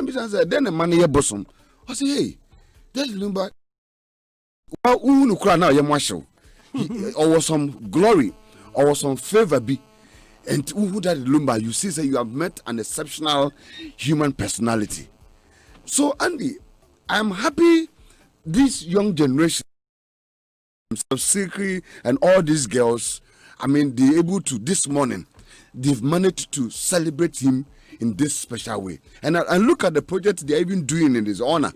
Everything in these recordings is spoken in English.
then the money bosom. I say, hey, that Lumba, who cry now, your marshal, or some glory, or some favor be. And who that Lumba, you see, say you have met an exceptional human personality. So, Andy, I'm happy this young generation, Sikri and all these girls, I mean, they're able to, this morning, they've managed to celebrate him in this special way. And look at the project they're even doing in his honor.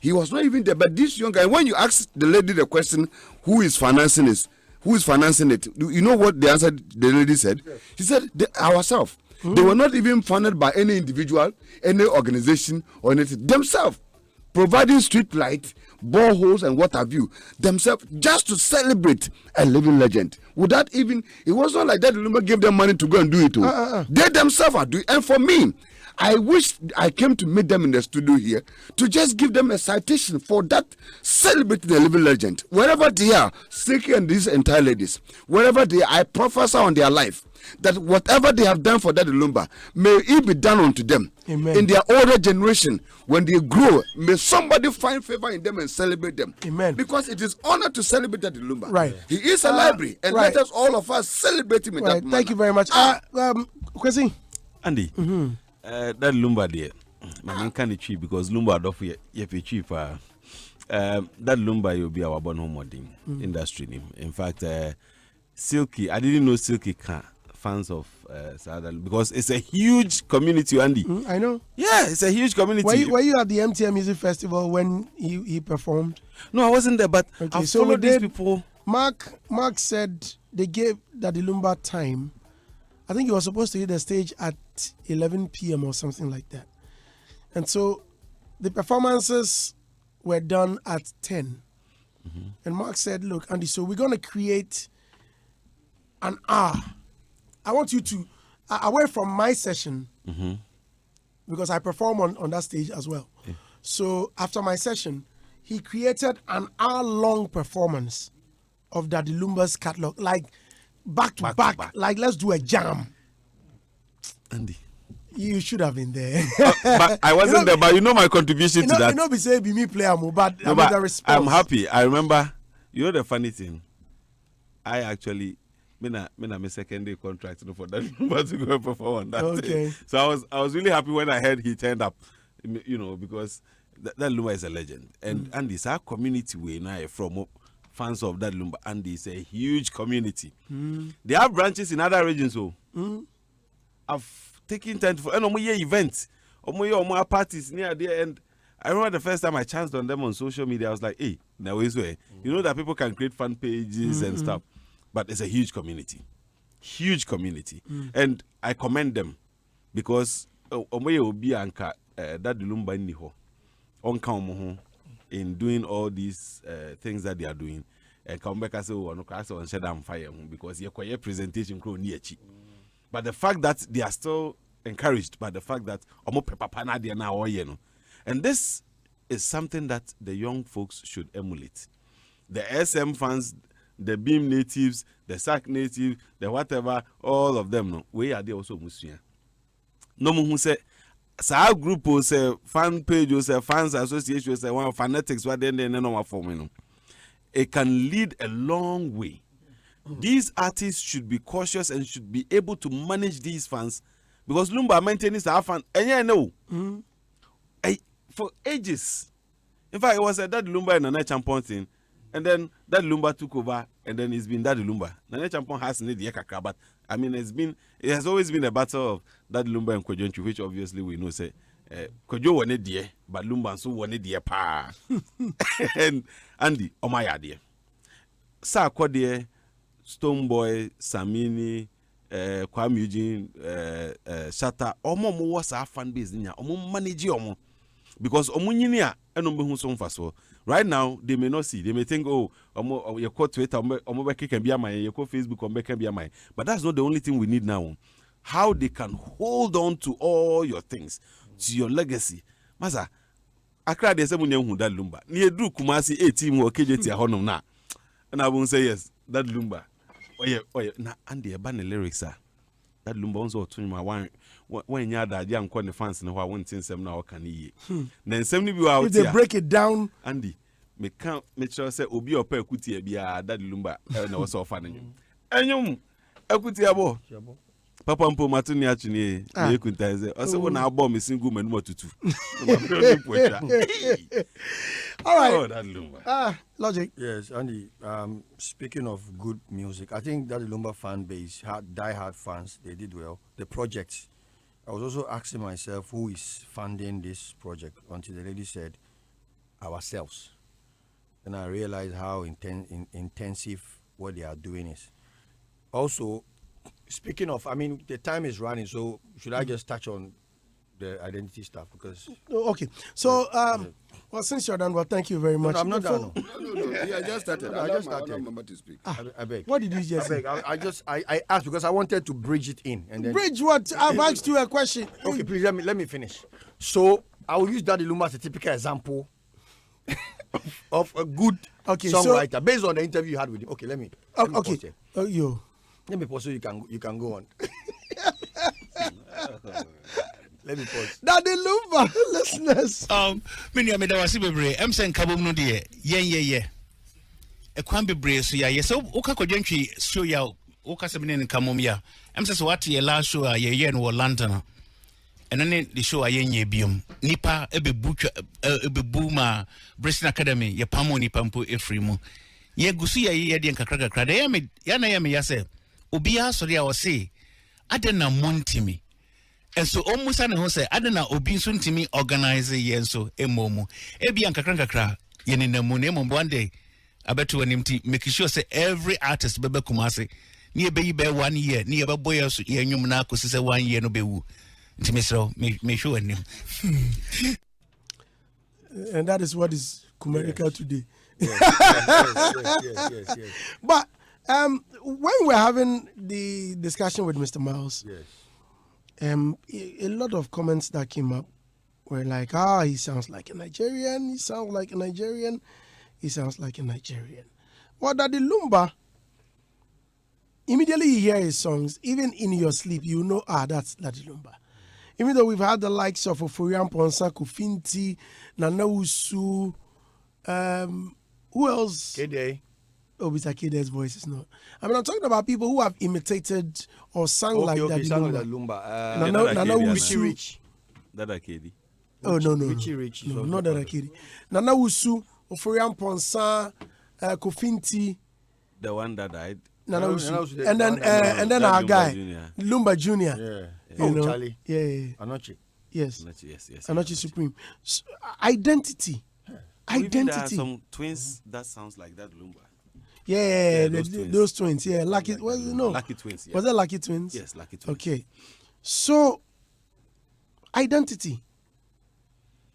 He was not even there, but this young guy, when you ask the lady the question, who is financing it? Do you know what the answer the lady said? She said, ourselves. They were not even funded by any individual, any organization, or anything. Themselves, providing street light, boreholes, and what have you, themselves, just to celebrate a living legend. Would that even, it was not like that Lumba gave them money to go and do it. They themselves are doing it. And for me, I wish I came to meet them in the studio here to just give them a citation for that celebrating the living legend. Wherever they are, Siki and these entire ladies, wherever they are, I prophesy on their life that whatever they have done for that Lumba, may it be done unto them. Amen. In their older generation, when they grow, may somebody find favor in them and celebrate them. Amen. Because it is honor to celebrate that Lumba. Right. He is a library, and let us all of us celebrate him in that manner. Thank you very much. Kwesi. Andy, that Lumba there, my can't cheap because Lumba don't for cheap. That Lumba will be our born home industry name. In fact, Silky, I didn't know Silky can fans of because it's a huge community, Andy. I know. Yeah, it's a huge community. Were you at the MTM Music Festival when he performed? No, I wasn't there, but okay, I so followed these people. Mark said they gave Daddy Lumba time. I think he was supposed to hit the stage at 11 p.m. or something like that. And so the performances were done at 10. And Mark said, look, Andy, so we're going to create an hour. I want you to, away from my session, because I perform on that stage as well. Yeah. So after my session, he created an hour-long performance of Daddy Lumba's catalog, like back to back. Like let's do a jam. Andy, you should have been there. But I wasn't there, but you know my contribution to that. You know, be say be me player, but no, but I'm happy. I remember, you know the funny thing, I actually, my second day contract for that Lumba to go and perform on that day. So I was really happy when I heard he turned up, you know, because that Lumba is a legend. And Andy, it's our community way now from fans of that Lumba, and it's a huge community. They have branches in other regions, so I've taken time for events, or parties near there. And I remember the first time I chanced on them on social media, I was like, hey, now is where you know that people can create fan pages and stuff, but it's a huge community, and I commend them because that Lumba niho on in doing all these things that they are doing, and come back and say, "Oh, no, on shed on fire," because your presentation grow near chi. But the fact that they are still encouraged by the fact that and this is something that the young folks should emulate. The SM fans, the Beam natives, the SAC natives, the whatever, all of them, no, we are there also Muslim. No one who say. So our group will say fan page will say fans association will say one fanatics what then no form. It can lead a long way. These artists should be cautious and should be able to manage these fans because Lumba maintenance our fan and yeah no. For ages. In fact, it was that Lumba and Nana Champon thing, and then that Lumba took over, and then it's been that Lumba. Nana Champon has need the Yakaka, but I mean it has always been a battle of that Lumba and Kojonchu, which obviously we know say Kojo wanted dear, but Lumba so wanted dear pa. And Andy, Omaya dear. Sa Kodie, Stoneboy, Samini, Kwame Eugene, Shatta, Omo was our fan base in ya, Omo manage Omo. Because Omuninia and Omo right now they may not see, they may think, oh, your code Twitter, Omo can be a mine, your code Facebook, Omo can be a mine. But that's not the only thing we need now. How they can hold on to all your things, to your legacy. Masa, Accra de Semunia that Lumba. Near Drew Kumasi 18 or KJT Honum na. And I won't say yes, that Lumba. Oh yeah, na Andy a ban lyrics are. that lumba also to my one when you had that young corner fans and who I went in some now can ye. Then 70 be out if they break it down, Andy, me can't make sure say Obi or Percutia be a that lumba and also funny. And you, Equitiabo. Papa Mpo Matuni actually, you could say, also when I bomb a single man, what to do. all right. Oh, that lumba. Logic. Yes, Andy. Speaking of good music, I think that the Lumba fan base had die-hard fans. They did well. The project. I was also asking myself who is funding this project until the lady said ourselves. And I realized how intensive what they are doing is. Also, speaking of, I mean, the time is running, so should I just touch on the identity stuff? Because Okay. So, well, since you're done, well, thank you very much. no, I'm not done. No. I just started. I just started. Remember to speak. I beg. What did you just I say? beg. I asked because I wanted to bridge it in, and then Bridge, what? I've asked you a question. okay, please let me finish. So I will use Daddy Lumba as a typical example of a good songwriter based on the interview you had with him. Okay, let me Okay. pause here. You. Let me pause so you can go on. Let me pause. Daddy Lumba, listeners. Many of me that was bebre. I'm saying kabum no de. Yeah. A kwan bebre so ya. So oka kodwentwi show ya. Oka se mene nkamom ya. I'm saying so what your last show ya no London. And then the show ayenye biom. Nipa ebebu ma Bristol Academy ya pamo nipa mpo efrimu. Ye gusu ya de nkakra kakra. Ya na ya say. Obi a sorry I say. Adena montimi. And so almost an who say, I don't know, Obi soon to me organize a yen so a momo. Ebi and kakra, yen in the moon one day. I bet to an empty, making sure say every artist bebe kumase. Near baby 1 year, near a boy else, yen yumanako says 1 year no bewu. Intimisro, may show him. And that is what is Kumerica today. Yes. But when we're having the discussion with Mr. Miles, Yes. A lot of comments that came up were like, he sounds like a Nigerian, he sounds like a Nigerian, he sounds like a Nigerian. Well, Daddy Lumba, immediately you hear his songs, even in your sleep, you know, that's Daddy Lumba. Even though we've had the likes of Oforian Ponsa, Kufinti, Nana Usu, who else? K-Day. Oh, Mr. Kede's voice is not. I mean, I'm talking about people who have imitated or sung like Daddy sang Lumba. like Lumba. Nana Richie Usu. Rich. That I KD. Oh, no. Richie Rich. No, not Dada Kiri. Nana Usu, Oforian Ponsa, Kofinti, The one that died. Nana Nana Usu. Usu, And then our Lumba guy, Jr. Lumba Jr. Yeah. You know? Charlie. Yeah. Anoche. Yes. Yes. Anochi Supreme. Identity. Maybe there are Identity. some twins that sounds like that lumba. Yeah, those those twins. twins. Yeah, Lucky. Was no? Lucky twins. Yeah. Was that Lucky Twins? Yes, Lucky twins. Okay. So, identity.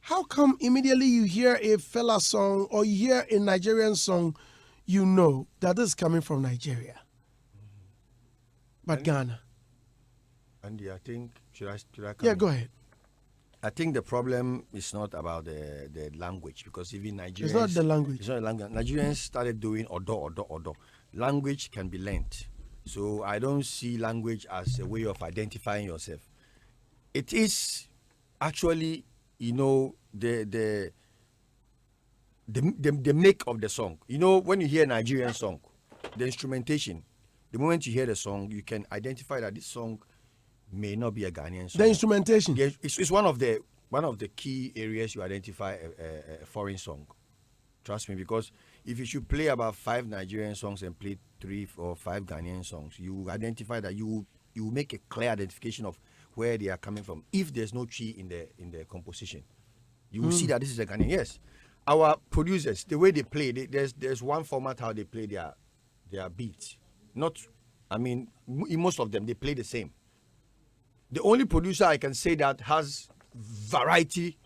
How come immediately you hear a fella song or you hear a Nigerian song, you know that this is coming from Nigeria, but Ghana? Andy, I think should I come Yeah, in? go ahead. I think the problem is not about the language, because even Nigerians... It's not the language. It's not the language. Nigerians started doing odo. Language can be learnt. So I don't see language as a way of identifying yourself. It is actually, you know, the make of the song. You know, when you hear a Nigerian song, the instrumentation, the moment you hear the song, you can identify that this song may not be a Ghanaian song. The instrumentation. Yeah, it's one of the key areas you identify a foreign song. Trust me, because if you should play about 5 Nigerian songs and play 3 or 5 Ghanaian songs, you identify that you make a clear identification of where they are coming from. If there's no chi in the composition, you will see that this is a Ghanaian. Yes, our producers, the way they play, there's one format how they play their beats. Not, I mean, in most of them they play the same. The only producer I can say that has variety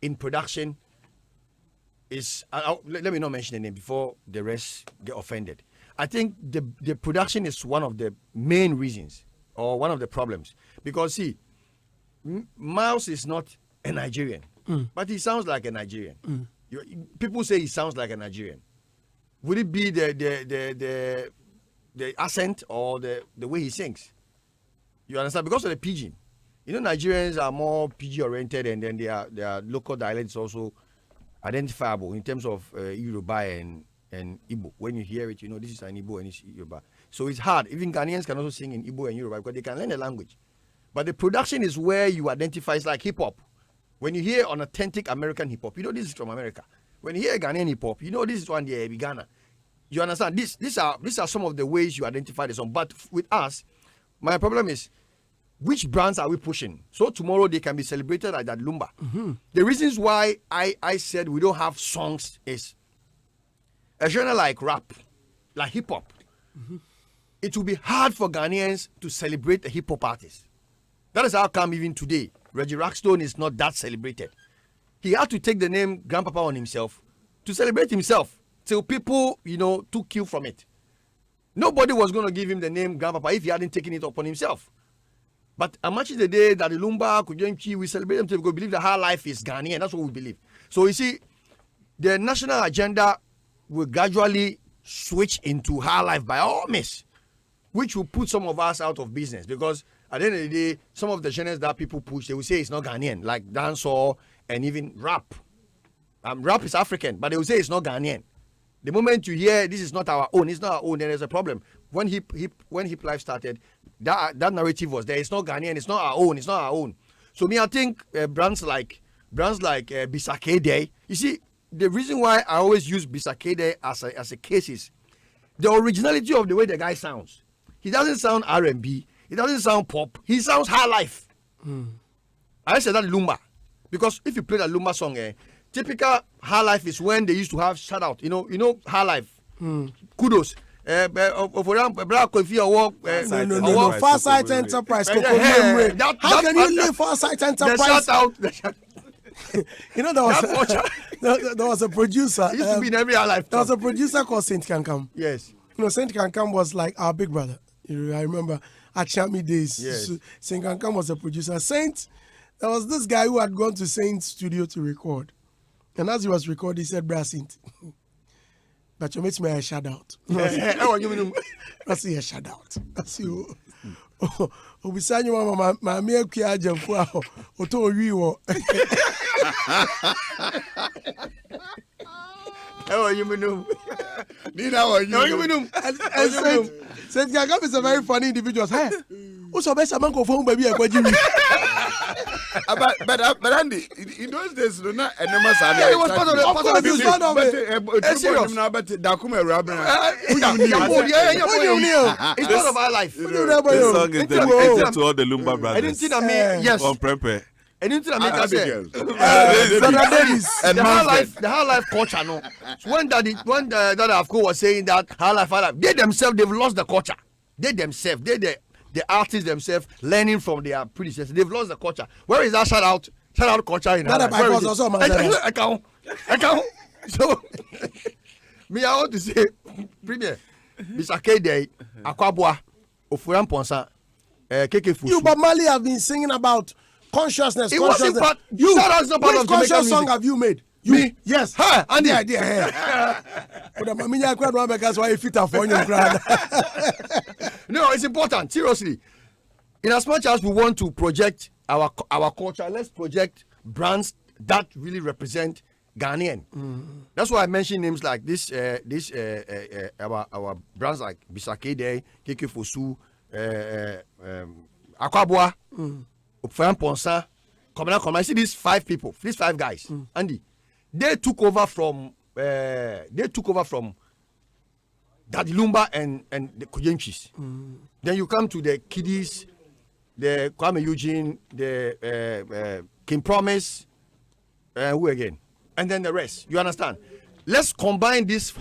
in production is, let me not mention the name before the rest get offended. I think the production is one of the main reasons or one of the problems. Because see, Miles is not a Nigerian, but he sounds like a Nigerian. People say he sounds like a Nigerian. Would it be the accent or the way he sings? You understand? Because of the pidgin. You know, Nigerians are more PG oriented, and then their local dialects also identifiable in terms of Yoruba and Igbo. When you hear it, you know this is an Igbo and it's Yoruba. So it's hard. Even Ghanaians can also sing in Igbo and Yoruba because they can learn the language. But the production is where you identify. It's like hip hop. When you hear an authentic American hip hop, you know this is from America. When you hear Ghanaian hip hop, you know this is one day Ghana. You understand? These are some of the ways you identify the song. But with us, my problem is, which brands are we pushing? So tomorrow they can be celebrated like that Lumba. The reasons why I said we don't have songs is a genre like rap, like hip hop. It will be hard for Ghanaians to celebrate a hip hop artist. That is how come even today, Reggie Rockstone is not that celebrated. He had to take the name Grandpapa on himself to celebrate himself till people, you know, took cue from it. Nobody was going to give him the name Grandpapa if he hadn't taken it upon himself. But as much as the day that the Lumba, Kujenchi, we celebrate them because we believe that her life is Ghanaian. That's what we believe. So you see, the national agenda will gradually switch into her life by all means, which will put some of us out of business because at the end of the day, some of the genres that people push, they will say it's not Ghanaian, like dancehall and even rap. Rap is African, but they will say it's not Ghanaian. The moment you hear this is not our own, it's not our own, then there's a problem. When hip life started, that narrative was there. It's not Ghanaian, it's not our own, it's not our own. So me, I think brands like Bisake Day. You see, the reason why I always use Bisake Day as a case is the originality of the way the guy sounds. He doesn't sound R&B. He doesn't sound pop. He sounds high life. I said that Lumba, because if you play that Lumba song, typical high life is when they used to have shout out. You know high life. Kudos. No, Farsight Enterprise. How can you leave Farsight Enterprise? You know, there was a producer. He used to be in every life. There was a producer called Saint Kankam. Yes. You know, Saint Kankam was like our big brother. I remember at Chami days. Yes. So Saint Kankam was a producer. There was this guy who had gone to Saint's studio to record. And as he was recording, he said, Bra Saint. But you made me a shout out. I see a shout out. I see you. Obisanya mama ma me akua ajamfu aho oto owi wo. Saint Gagam is a very funny individual. Hey, who's the best among phone baby? But Andy, in those days, no, not enormous. It was part of the it's part of our life. This song is dedicated to all the Lumba brothers. Yes. On Prempe. Anything that make us and the high life culture, no. So when that Afko was saying that high life, they themselves, they've lost the culture. They themselves, the artists themselves, learning from their predecessors, they've lost the culture. Where is that shout out culture in that? I can't. So me, I want to say, Premier, Bisake Day, Akwabwa, Ofuran Ponsa, Keke Fusu. You, but Mali have been singing about consciousness. It wasn't part. You, which conscious song have you made? You? Me? Yes. Hi, Andy. The idea. No, it's important. Seriously. In as much as we want to project our culture, let's project brands that really represent Ghanaian. That's why I mentioned names like our brands like Bisake Day, Keke Fosu, Akwabwa, Ofuran Ponsa, Komana. I see these five guys, Andy. They took over from Daddy Lumba and the Kujenchis. Then you come to the Kiddies, the Kwame Eugene, the King Promise, who again? And then the rest. You understand? Let's combine these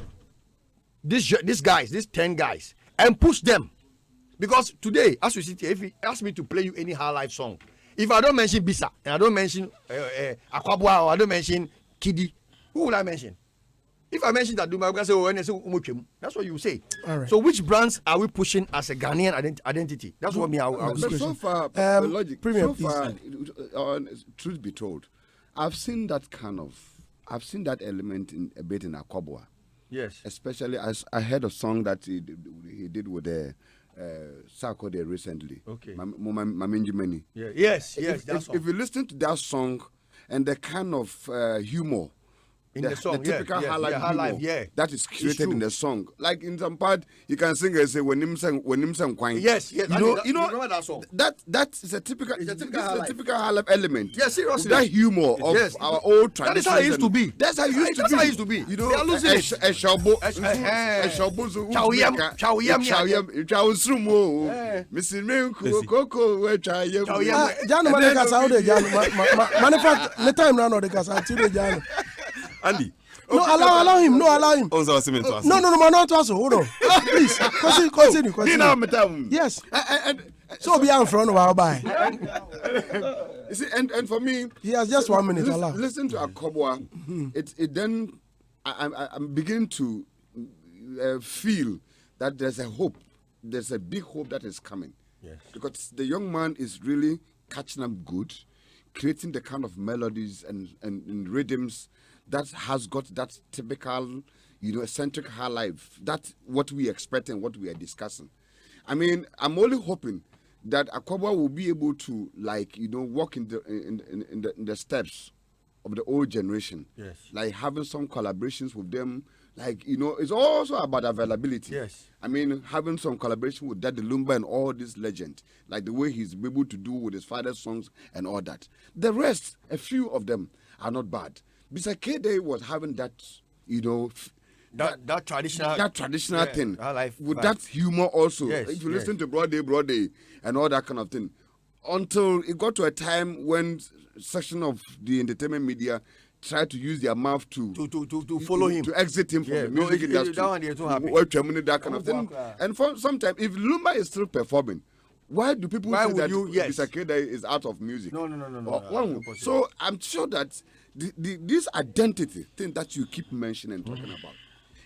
guys, these 10 guys, and push them. Because today, as we sit here, if you ask me to play you any high life song, if I don't mention Bisa, and I don't mention Akwabwa, or I don't mention Kiddy, who will I mention? If I mention that Duma, I'm going to say, that's what you say. All right. So which brands are we pushing as a Ghanaian identity? That's what I'll But so far, logic, Premier, so far, truth be told, I've seen that element a bit in Akwabwa. Yes. Especially as I heard a song that he did with Sarkodie recently. Okay. Maminjimeni. Yeah. Yes. If you listen to that song and the kind of humor in the song, the typical high life humor that is created in the song, like in some part you can sing and say when him sang kwang. Yes. You know that song. That is a typical high life element. Yes, seriously. That humor of our old tradition. That is how it used to be. That's how it used to be. You know, a showbo, Mr. Menku, Coco, where Chayam. Jan Manekas out there, Jan. Matter the time now, the Casa, Jan. Andy. No, allow him. No, not also. Hold on. Please, continue. Yes. So be in front of our by. You see, and for me, he has just 1 minute. Listen to Akobwa. It then I'm beginning to feel that there's a hope. There's a big hope that is coming. Yes. Because the young man is really catching up good, creating the kind of melodies and rhythms that has got that typical, eccentric high life. That's what we expect and what we are discussing. I mean, I'm only hoping that Akobwa will be able to, walk in the steps of the old generation. Yes. Like having some collaborations with them. It's also about availability. Yes. I mean, having some collaboration with Daddy Lumba and all these legends, like the way he's able to do with his father's songs and all that. The rest, a few of them, are not bad. Mr. K-Day was having that, that traditional thing with vibe. that humor also. Yes, if you listen to Broad Day and all that kind of thing, until it got to a time when section of the entertainment media tried to use their mouth to follow him, to exit him from the music industry. That kind of thing. And for some time, if Lumba is still performing, why do people say that Mr. K-Day is out of music? No. So I'm sure that this identity thing that you keep mentioning and talking about,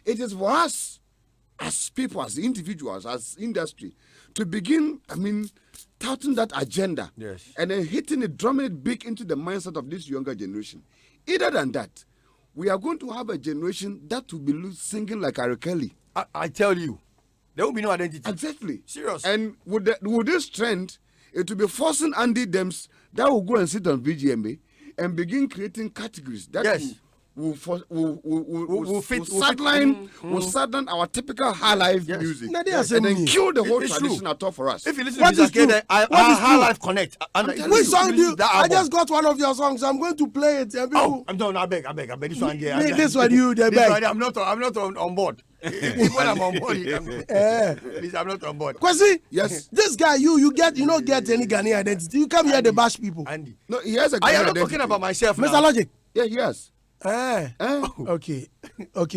it is for us as people, as individuals, as industry, to begin, touting that agenda, yes, and then hitting it, drumming it big into the mindset of this younger generation. Either than that, we are going to have a generation that will be singing like R. Kelly. I tell you, there will be no identity. Exactly. Serious. And with this trend, it will be forcing Andy Dems that will go and sit on VGMA and begin creating categories that will sideline our typical high life music, and then kill the whole tradition at all for us. If you listen to Mr. K, High Life Connect. Which song do you? I just got one of your songs. I'm going to play it. I'm done. I beg. This one, this one, you the beg. I'm not on board. When I'm on board, please, I'm not on board. Kwesi, yes, this guy, you don't get any Ghanaian identity. You come here to bash people. Andy, no, he has a Ghanaian I am not identity. talking about myself, Mr. Logic. Yeah, he has. Okay,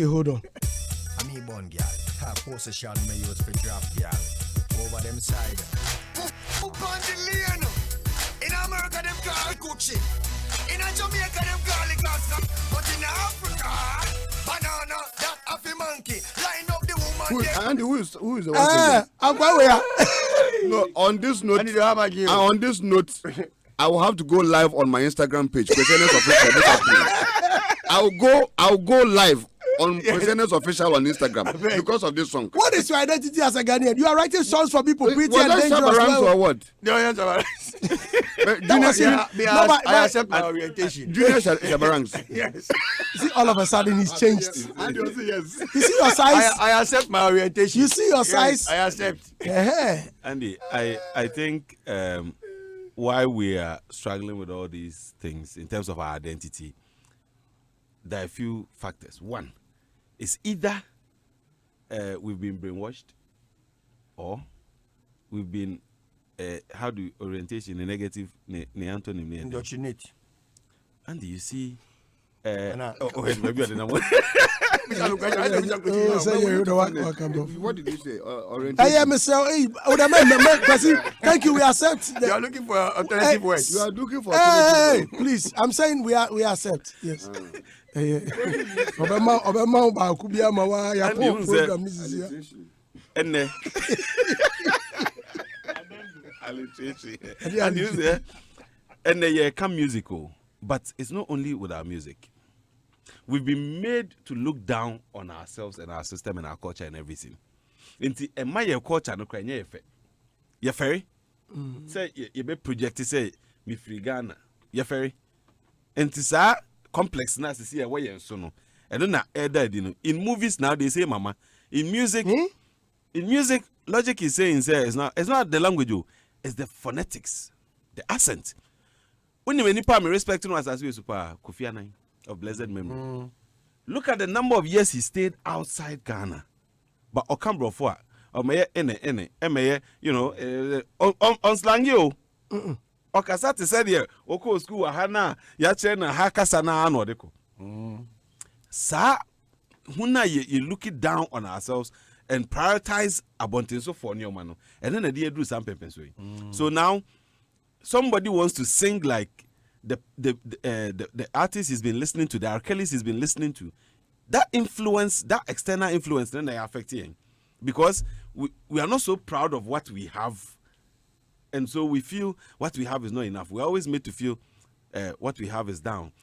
hold on. I'm here born girl. Have position me use for drop girl. Over them side. Up on the lane. In America them call it Gucci. In Jamaica them call it Gaza. But in Africa, banana, that happy monkey. Line up the woman. Who is the one? I'm going No, on this note, I need to have my game. On this note, I will have to go live on my Instagram page. I'll go live on Presenters Official on Instagram because of this song. What is your identity as a Ghanaian? You are writing songs for people pretty and dangerous. Or what? No, yes, I accept my orientation. Junior Shabarangs. Yes. See, all of a sudden he's changed. And you say yes. You see your size? I accept my orientation. You see your size? I accept. Andy, I think why we are struggling with all these things in terms of our identity, there are a few factors. One, it's either we've been brainwashed or we've been orientation, a negative antonym. Indoctrinate. And you see, what did you say? Orientation. Thank you. We accept. You are looking for alternative words. You are looking for alternative words. Please, I'm saying we accept. Yes. And they come musical, but it's not only with our music. We've been made to look down on ourselves and our system and our culture and everything. Inti ema ye culture no kra nye yefe. Ye ferry? Say ye be project say me free Ghana. Ye ferry? Inti sa complex na se see we so no. E no na in movies now they say mama. In music logic is saying say it's not the language, it's the phonetics, the accent. When you any me respect no as we super Kofi Annan of blessed memory. Look at the number of years he stayed outside Ghana. But Okambro for or may you know on slang you. Okasati said here, Oko school hana ya chena hakasa na anodeko. Sa huna you look it down on ourselves and prioritize abontenso for new mano. And then the do some pepens way. So now somebody wants to sing like the artist he's been listening to, the R. Kelly's he's been listening to. That influence, that external influence, then they are affecting. Because we are not so proud of what we have. And so we feel what we have is not enough. We're always made to feel what we have is down.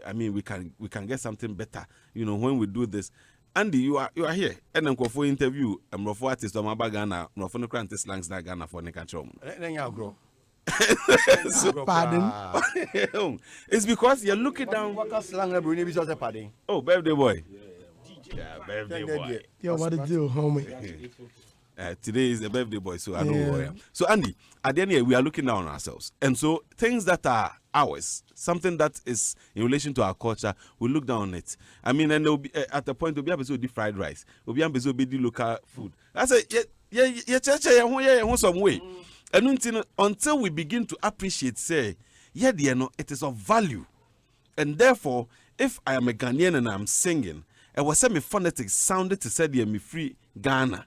I mean, we can get something better, you know, when we do this. Andy, you are here. And then for interview, I'm for artist on my Ghana, no for no grant slangs na Ghana for Nekachom. Then you grow. Pardon? It's because you're looking down. Oh, birthday boy. Yeah, birthday boy. Yo, what it do, homie? Today is a birthday boy, so I know who I am. So, Andy, at the end here, we are looking down on ourselves. And so, things that are ours, something that is in relation to our culture, we look down on it. I mean, and be, at the point, we'll be able to do fried rice. We'll be able to do local food. I say, some way. And until we begin to appreciate, say, it is of value. And therefore, if I am a Ghanaian and I'm singing, and was semi phonetics sounded to say, me free Ghana.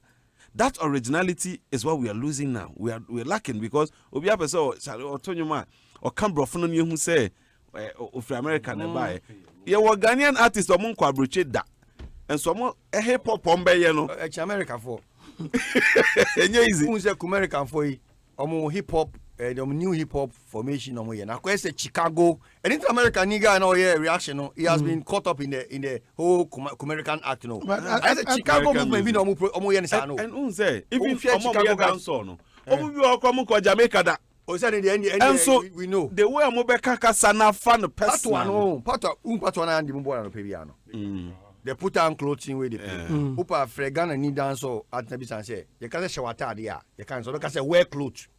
That originality is what we are losing now. We're lacking because obi apeso or Tonyuma or Cambro from you who say of American buy. You were Ghanaian artists or Monko Abruche da. And some a hip hop pombe no. America for. Easy. Who's American for hip hop the new hip hop formation on here. Now say Chicago. And into American nigga no here reaction. He has been caught up in the whole American act. No. But I said Chicago movement be no and say even Chicago dance no. Obi o come ko Jamaica da. O say the end and so we know. The way Amobeka Kasana fan person. Part and the mbo na pebiano. They put on clothing where they pay. Upa fregana ni dance or at Nabisan say, you can't say shawata dia. You can't say wear clothes.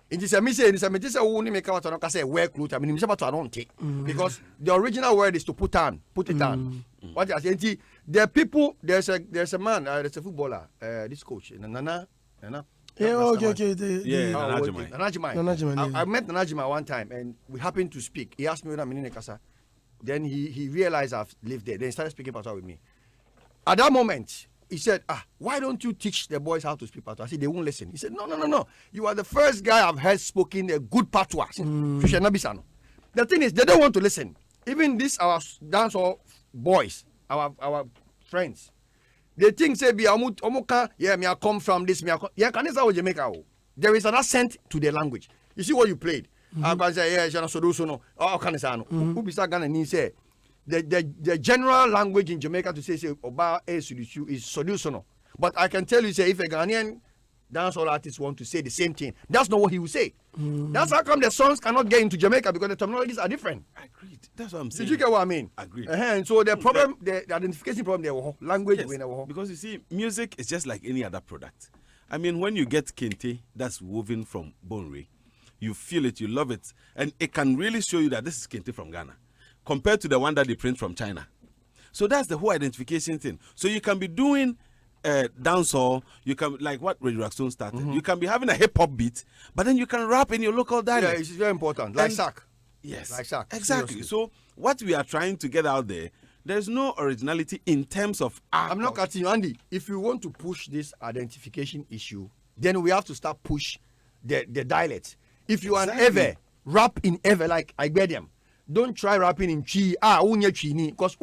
In this a mission, this only make out to say wear clothes. I mean, it's about to don't take because the original word is to put it on. What I say, there are people. There's a man. There's a footballer. This coach, Nana. Yeah, okay. Nanajimai. I met Nanajimai one time, and we happened to speak. He asked me when I'm in Kasa. Then he realized I've lived there. Then he started speaking patois with me. At that moment, he said, why don't you teach the boys how to speak patois? I said, they won't listen. He said, no. You are the first guy I've heard speaking a good patois. The thing is, they don't want to listen. Even this, our dancehall boys, our friends, they think, say, me I come from this, me can this Jamaica. There is an accent to the language. You see what you played? I say, the general language in Jamaica to say Oba is solution. But I can tell you, say, if a Ghanaian dancehall artist want to say the same thing, that's not what he will say. That's how come the songs cannot get into Jamaica because the terminologies are different. Agreed. That's what I'm saying. Did you get what I mean? Agreed. And so the problem, the identification problem, there language. Yes, because you see, music is just like any other product. I mean, when you get kente that's woven from Bonre, you feel it, you love it, and it can really show you that this is kente from Ghana compared to the one that they print from China. So that's the whole identification thing. So you can be doing dancehall, you can, like what Radio Raxone started, you can be having a hip hop beat, but then you can rap in your local dialect. Yeah, it's very important. Like Sack. Yes. Like Sack. Exactly. Seriously. So what we are trying to get out there's no originality in terms of art. I'm not cutting you, Andy. If you want to push this identification issue, then we have to start push the dialect. If you are an ever, rap in ever like I bet them. Don't try rapping in chi. Because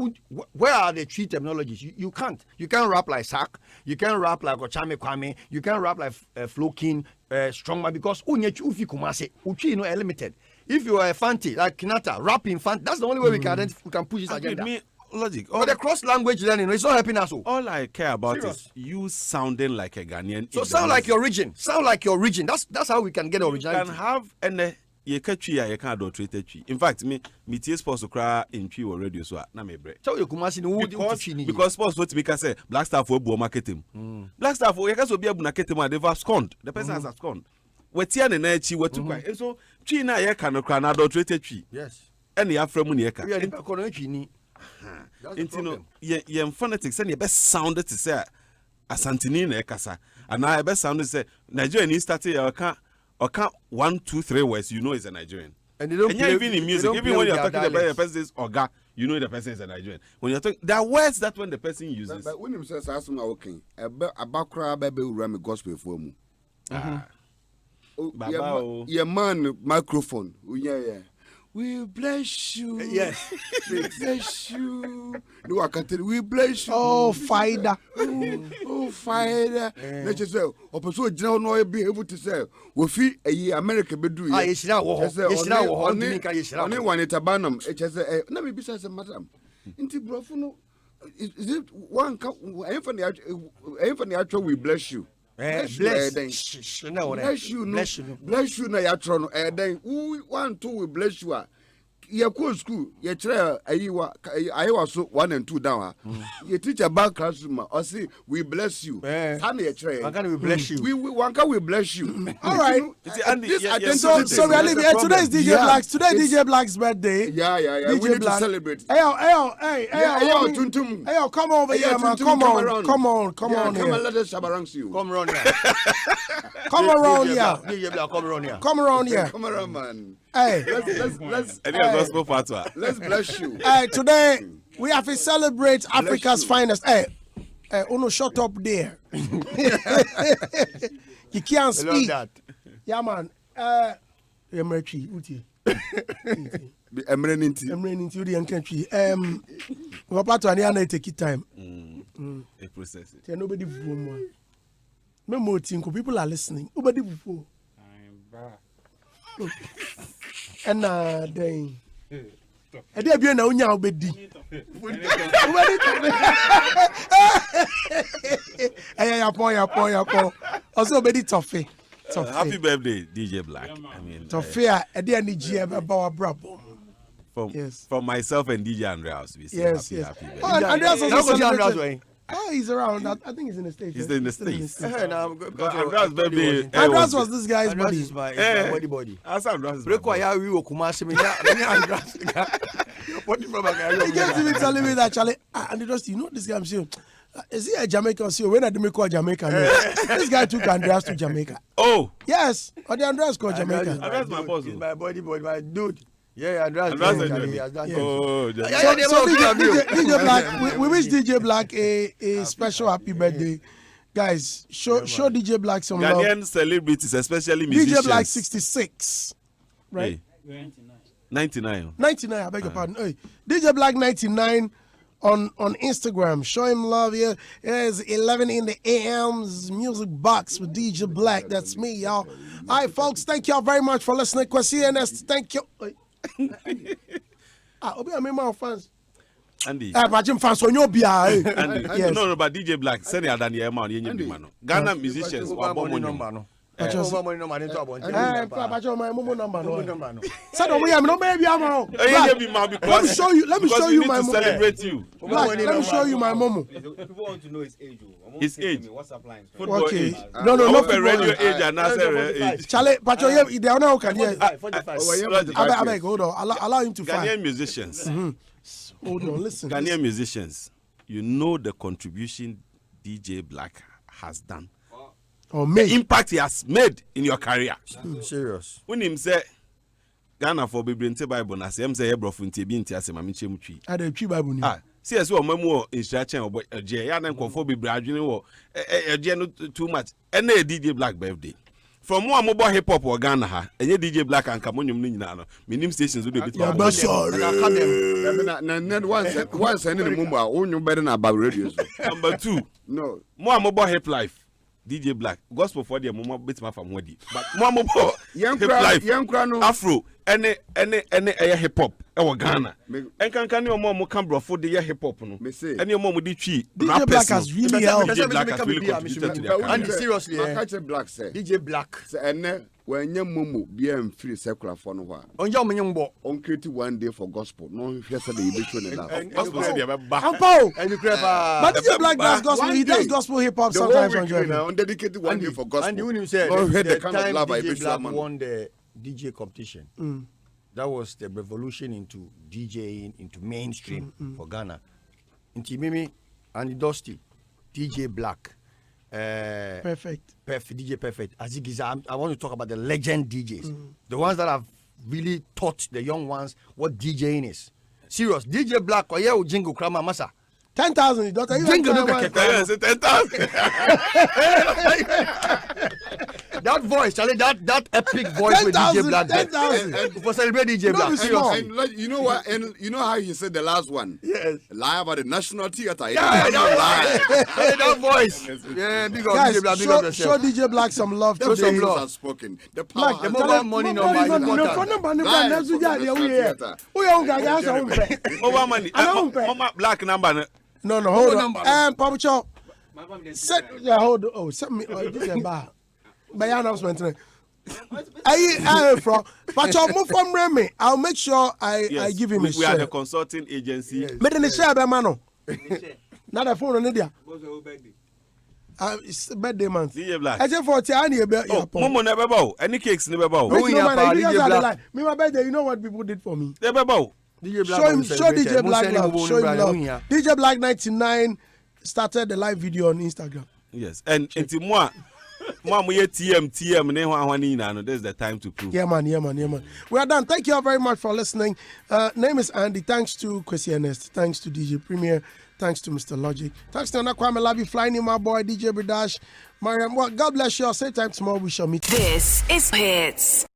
where are the chi terminologies? You can't. You can't rap like Sack. You can't rap like Ochame Kwame. You can't rap like Flokin, Strongman. Because ufi kumase. Uchi no limited. If you are a Fanti like Kinata, rapping Fanti, that's the only way we can push this agenda. logic. But the cross language learning, it's not helping us. All I care about Serious. is you sounding like a Ghanaian. So sound like your region. Sound like your region. That's how we can get You originality. can have and you can adulterated tree. In fact, me sports to cry in tree or radio so na me break. So you kumasi no Because sports what make us say black star for bu market him. Black star for you can so be abu market him and they've abscond. The person has abscond. We tia na echi we tu kwai. So tree na ye can cry na adulterated tree. Yes. And you have from money ka. We are in the tree. Into no ye phonetics and ye best sounded to say asantini na ekasa. And now best sounded say Nigeria ni started your can 1, 2, 3 words, you know it's a Nigerian. And they don't And play, even in music, even when you're talking about the person says Oga, you know the person is a Nigerian. When you're talking, there are words that when the person uses. But when he says, "Ask me, okay, abakra baby will run me gospel for me." Yeah, man, microphone. Yeah. We bless you. Yes. We bless you. No, I can tell you. We bless you. Oh, fighter. Oh, fighter. Let's just say, opposite general no be able to say, we feel a America be doing. Ah, yes, now. Only one it abanum. It just say, let me be says, madam. Inti brofuno. Is it one? Anthony actually we bless you. Bless you. Bless you na yatrono. Then we 1, 2 we bless you. You go school. You try ayiwa so 1 and 2 down. You teach about classroom. Or say we bless you. How you try? How can we bless you? We one can we bless you. All right. So we are leaving. Today is DJ Black's. Today DJ Black's birthday. Yeah. DJ We need Black. to celebrate. Hey, Tuntum. Hey, come over here, man. Come on. Come and here. let us shabarangs you. Come around here. Come around here. DJ Black, come around here. Come around here. Come around, man. Hey. Let's gospel fatwa. Let's bless you. Hey, today we have to celebrate Africa's you. finest. Hey, Uno, shut up there. You can't I love speak. that. Yeah, man. Emrechi, uti. Emreninti. Uti and country. We're about to any take it time. A process. Say nobody before. No more think people are listening. Nobody before. And then. And they be na unya obedi. Hey, ya po. Also obedi toffee. Happy birthday, DJ Black. I mean, Toffee e dey ni GM about brabo. From myself and DJ Andreas, we say happy birthday. Oh, Andreas also Andreas. Oh, he's around. I think he's in the States. He's in the States. Andreas' birthday. Andreas was this guy's Andreas buddy. is my body. That's Andreas. Require we will Kumasi. Andreas. He kept even telling me that, Charlie, and just, you know, this guy, I'm saying, is he a Jamaican? So when I didn't call Jamaica, this guy took Andreas to Jamaica. Oh, Yes, or the Andreas called Jamaica. Andreas my boss. He's my body, my dude. Yeah, Andreas. Oh, So DJ Black, we wish DJ Black a special happy birthday. Guys, show DJ Black some love. Ghanaian celebrities, especially musicians. DJ Black 66, right? Hey. 99. 99, I beg your pardon. Hey, DJ Black 99 on Instagram. Show him love here. It's 11 in the AM's music box with DJ Black. That's me, y'all. All right, folks, thank y'all very much for listening. CNS, thank you. Obi, I'm in my fans. Andy. But fans on your beer. Andy. Yes. No, but DJ Black, send your Danny Emma, Ghana musicians, Over money number. My number. Let me show you. Let me show you my to celebrate you. Black, let me show you my momo. People want to know his age. His age. WhatsApp lines. Football Okay. age. No, Not football radio age. age and NASA age. Charlie, but they are now can hear. 45. I beg, hold on. Allow him to find. Ghanaian musicians. Hold on, listen. Ghanaian musicians. You know the contribution DJ Black has done. Or The me. impact he has made in your career. Serious. When him say Ghana for baby nte Bible na say him say ebro funti bi nti ase mame chem twi. I dey tree Bible ni. See as we mamu instruction obo eje ya na nkofo bebre adwene wo eje no too much. And DJ Black birthday. From one mobile hip hop or Ghana ha, enye DJ Black and Kamonyum ni nyina no. Minim stations do bit. Yeah, but sorry. Once any mumba, only better than about radio. Number 2. No. More mobile hip life. DJ Black. Gospel for the mama bit my family. But more mobile Young hip life. Young crano. Afro. Any hip hop. Ghana. And can you more camera for the hip hop? No, and your mom would DJ Black has really helped. DJ Black has really contributed to their And seriously, Black say DJ Black. And when your mumu be free circular for no one. On your minimum, On create one day for gospel. No, yesterday you show the and And you grab but DJ Black does gospel. He does gospel hip hop sometimes on Joy. On dedicated one day for gospel. And you wouldn't say the time DJ Black won the DJ competition. That was the revolution into DJing, into mainstream for Ghana. Into Mimi and Dusty, DJ Black. Perfect. DJ Perfect. I want to talk about the legend DJs. The ones that have really taught the young ones what DJing is. Serious. DJ Black, or yeah, Jingle Krama Masa. 10,000. Jingle $10,000. That voice, Charlie, that epic voice with DJ Black. 10,000. For celebrate DJ Black. And you know what? And you know how he said the last one? Yes. Lie about the National Theatre. Yeah, that voice. Yeah, big up DJ Black. Big up Show yourself. DJ Black some love Those today. songs are spoken. The power Black, has mobile money no no, Black number. No, hold on. Pabucho. Set me. This is bad. By announcement. Pacho, move from Remy. I'll make sure I give him a share. We are the consulting agency. But in the share, Bemano. Not a phone on India. It's birthday month. DJ Black. I just for Tiani about your Momo never bow. Any cakes never bow. Me, my birthday, you know what people did for me? Never bow. DJ Black Show DJ Black love. Show him love. DJ Black 99 started the live video on Instagram. Yes, and until moi, TM, this is the time to prove. Yeah, man. We are done. Thank you all very much for listening. Name is Andy. Thanks to Kwesi Ernest. Thanks to DJ Premier. Thanks to Mr. Logic. Thanks to Kwame Labi, Flying in my boy, DJ Bridash. Mariam, well, God bless you all. Same time tomorrow we shall meet. This is Hitz.